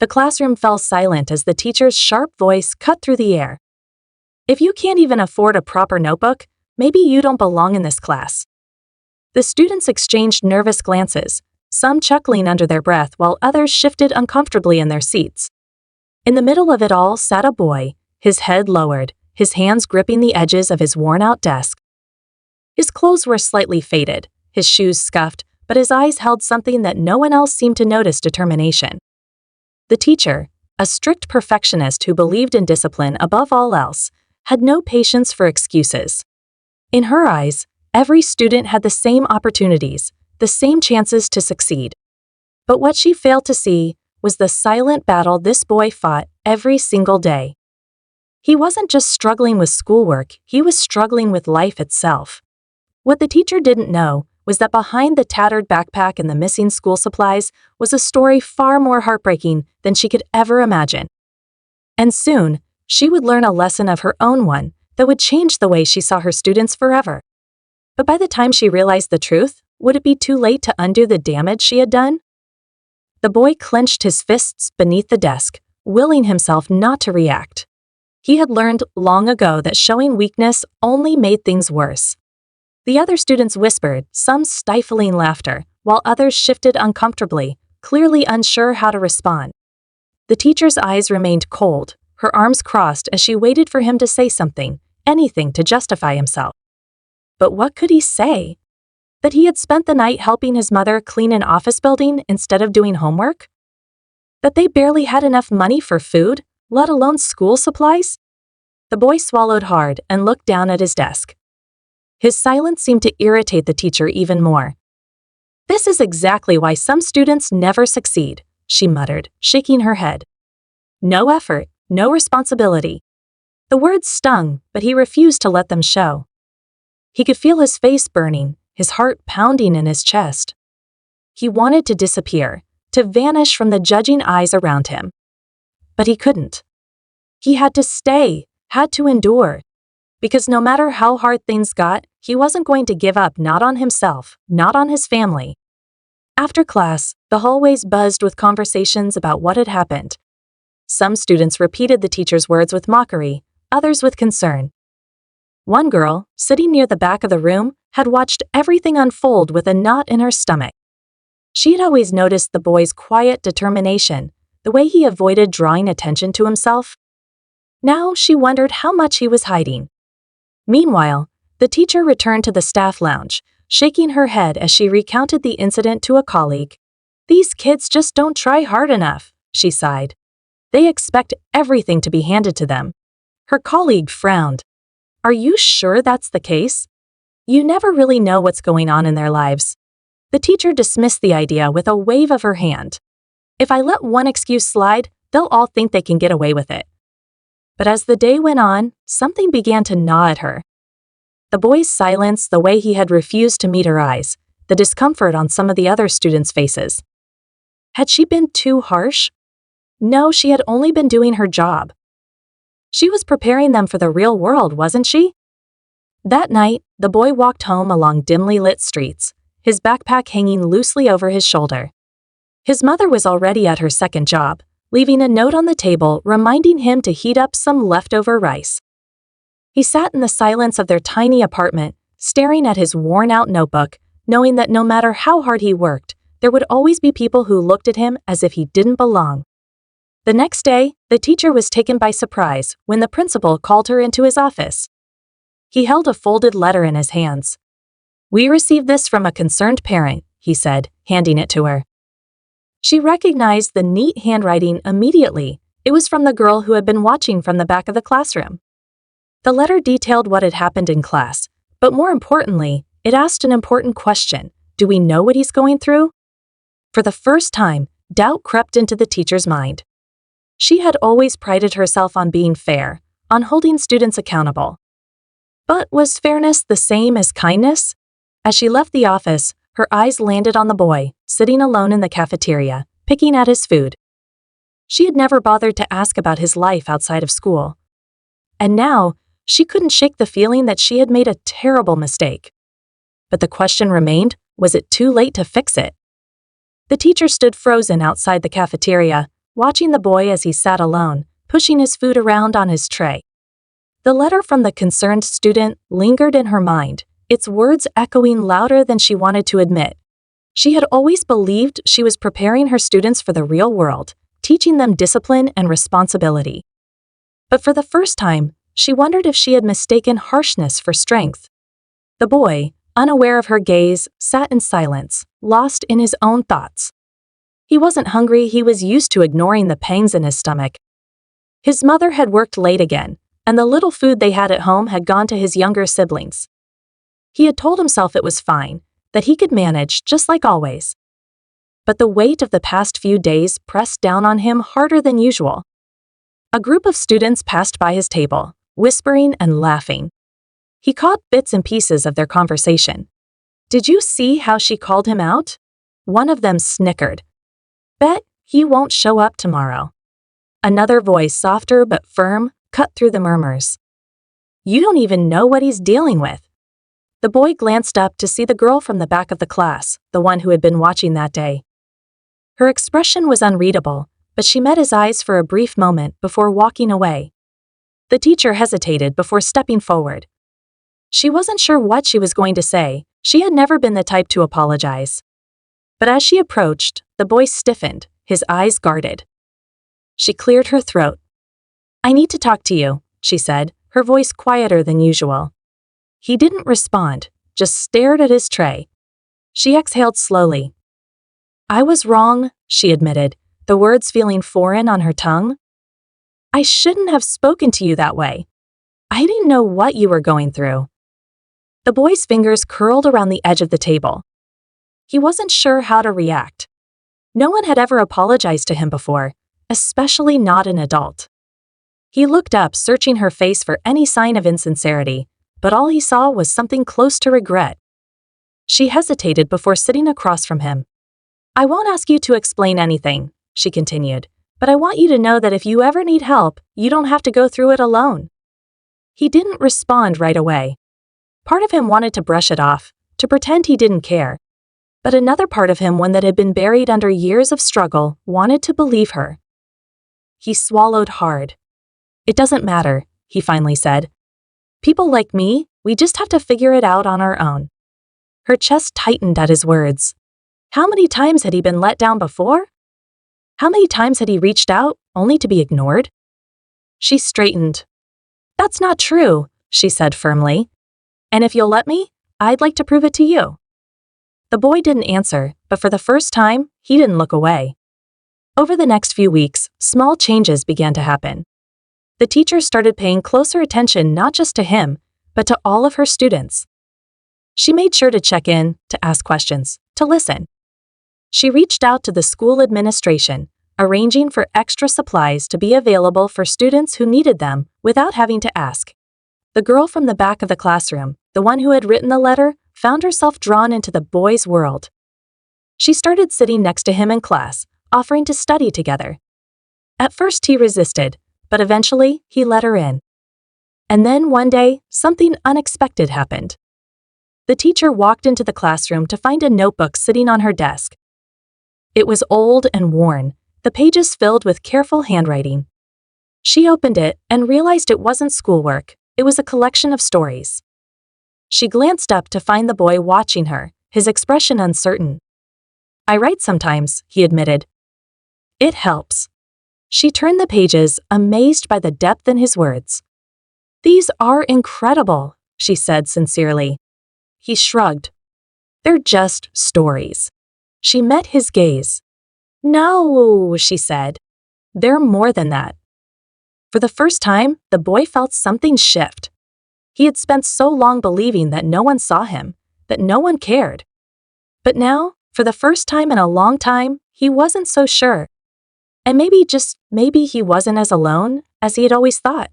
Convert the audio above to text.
The classroom fell silent as the teacher's sharp voice cut through the air. If you can't even afford a proper notebook, maybe you don't belong in this class. The students exchanged nervous glances, some chuckling under their breath while others shifted uncomfortably in their seats. In the middle of it all sat a boy, his head lowered, his hands gripping the edges of his worn-out desk. His clothes were slightly faded, his shoes scuffed, but his eyes held something that no one else seemed to notice: determination. The teacher, a strict perfectionist who believed in discipline above all else, had no patience for excuses. In her eyes, every student had the same opportunities, the same chances to succeed. But what she failed to see was the silent battle this boy fought every single day. He wasn't just struggling with schoolwork, he was struggling with life itself. What the teacher didn't know was that behind the tattered backpack and the missing school supplies was a story far more heartbreaking than she could ever imagine. And soon, she would learn a lesson of her own, one that would change the way she saw her students forever. But by the time she realized the truth, would it be too late to undo the damage she had done? The boy clenched his fists beneath the desk, willing himself not to react. He had learned long ago that showing weakness only made things worse. The other students whispered, some stifling laughter, while others shifted uncomfortably, clearly unsure how to respond. The teacher's eyes remained cold, her arms crossed as she waited for him to say something, anything to justify himself. But what could he say? That he had spent the night helping his mother clean an office building instead of doing homework? That they barely had enough money for food, let alone school supplies? The boy swallowed hard and looked down at his desk. His silence seemed to irritate the teacher even more. "This is exactly why some students never succeed," she muttered, shaking her head. "No effort, no responsibility." The words stung, but he refused to let them show. He could feel his face burning, his heart pounding in his chest. He wanted to disappear, to vanish from the judging eyes around him. But he couldn't. He had to stay, had to endure. Because no matter how hard things got, he wasn't going to give up, not on himself, not on his family. After class, the hallways buzzed with conversations about what had happened. Some students repeated the teacher's words with mockery, others with concern. One girl, sitting near the back of the room, had watched everything unfold with a knot in her stomach. She had always noticed the boy's quiet determination, the way he avoided drawing attention to himself. Now she wondered how much he was hiding. Meanwhile, the teacher returned to the staff lounge, shaking her head as she recounted the incident to a colleague. "These kids just don't try hard enough," she sighed. "They expect everything to be handed to them." Her colleague frowned. "Are you sure that's the case? You never really know what's going on in their lives." The teacher dismissed the idea with a wave of her hand. "If I let one excuse slide, they'll all think they can get away with it." But as the day went on, something began to gnaw at her. The boy's silence, the way he had refused to meet her eyes, the discomfort on some of the other students' faces. Had she been too harsh? No, she had only been doing her job. She was preparing them for the real world, wasn't she? That night, the boy walked home along dimly lit streets, his backpack hanging loosely over his shoulder. His mother was already at her second job, leaving a note on the table reminding him to heat up some leftover rice. He sat in the silence of their tiny apartment, staring at his worn-out notebook, knowing that no matter how hard he worked, there would always be people who looked at him as if he didn't belong. The next day, the teacher was taken by surprise when the principal called her into his office. He held a folded letter in his hands. "We received this from a concerned parent," he said, handing it to her. She recognized the neat handwriting immediately. It was from the girl who had been watching from the back of the classroom. The letter detailed what had happened in class, but more importantly, it asked an important question. Do we know what he's going through? For the first time, doubt crept into the teacher's mind. She had always prided herself on being fair, on holding students accountable. But was fairness the same as kindness? As she left the office, her eyes landed on the boy, sitting alone in the cafeteria, picking at his food. She had never bothered to ask about his life outside of school. And now, she couldn't shake the feeling that she had made a terrible mistake. But the question remained, was it too late to fix it? The teacher stood frozen outside the cafeteria, watching the boy as he sat alone, pushing his food around on his tray. The letter from the concerned student lingered in her mind, its words echoing louder than she wanted to admit. She had always believed she was preparing her students for the real world, teaching them discipline and responsibility. But for the first time, she wondered if she had mistaken harshness for strength. The boy, unaware of her gaze, sat in silence, lost in his own thoughts. He wasn't hungry, he was used to ignoring the pangs in his stomach. His mother had worked late again, and the little food they had at home had gone to his younger siblings. He had told himself it was fine, that he could manage just like always. But the weight of the past few days pressed down on him harder than usual. A group of students passed by his table, whispering and laughing. He caught bits and pieces of their conversation. "Did you see how she called him out?" One of them snickered. "Bet he won't show up tomorrow." Another voice, softer but firm, cut through the murmurs. "You don't even know what he's dealing with." The boy glanced up to see the girl from the back of the class, the one who had been watching that day. Her expression was unreadable, but she met his eyes for a brief moment before walking away. The teacher hesitated before stepping forward. She wasn't sure what she was going to say. She had never been the type to apologize. But as she approached, the boy stiffened, his eyes guarded. She cleared her throat. "I need to talk to you," she said, her voice quieter than usual. He didn't respond, just stared at his tray. She exhaled slowly. "I was wrong," she admitted, the words feeling foreign on her tongue. "I shouldn't have spoken to you that way. I didn't know what you were going through." The boy's fingers curled around the edge of the table. He wasn't sure how to react. No one had ever apologized to him before, especially not an adult. He looked up, searching her face for any sign of insincerity, but all he saw was something close to regret. She hesitated before sitting across from him. "I won't ask you to explain anything," she continued, "but I want you to know that if you ever need help, you don't have to go through it alone." He didn't respond right away. Part of him wanted to brush it off, to pretend he didn't care. But another part of him, one that had been buried under years of struggle, wanted to believe her. He swallowed hard. "It doesn't matter," he finally said. "People like me, we just have to figure it out on our own." Her chest tightened at his words. How many times had he been let down before? How many times had he reached out, only to be ignored? She straightened. "That's not true," she said firmly. "And if you'll let me, I'd like to prove it to you." The boy didn't answer, but for the first time, he didn't look away. Over the next few weeks, small changes began to happen. The teacher started paying closer attention not just to him, but to all of her students. She made sure to check in, to ask questions, to listen. She reached out to the school administration, arranging for extra supplies to be available for students who needed them without having to ask. The girl from the back of the classroom, the one who had written the letter, found herself drawn into the boy's world. She started sitting next to him in class, offering to study together. At first he resisted, but eventually he let her in. And then one day, something unexpected happened. The teacher walked into the classroom to find a notebook sitting on her desk. It was old and worn, the pages filled with careful handwriting. She opened it and realized it wasn't schoolwork, it was a collection of stories. She glanced up to find the boy watching her, his expression uncertain. "I write sometimes," he admitted. "It helps." She turned the pages, amazed by the depth in his words. "These are incredible," she said sincerely. He shrugged. "They're just stories." She met his gaze. "No," she said. "They're more than that." For the first time, the boy felt something shift. He had spent so long believing that no one saw him, that no one cared. But now, for the first time in a long time, he wasn't so sure. And maybe, just maybe, he wasn't as alone as he had always thought.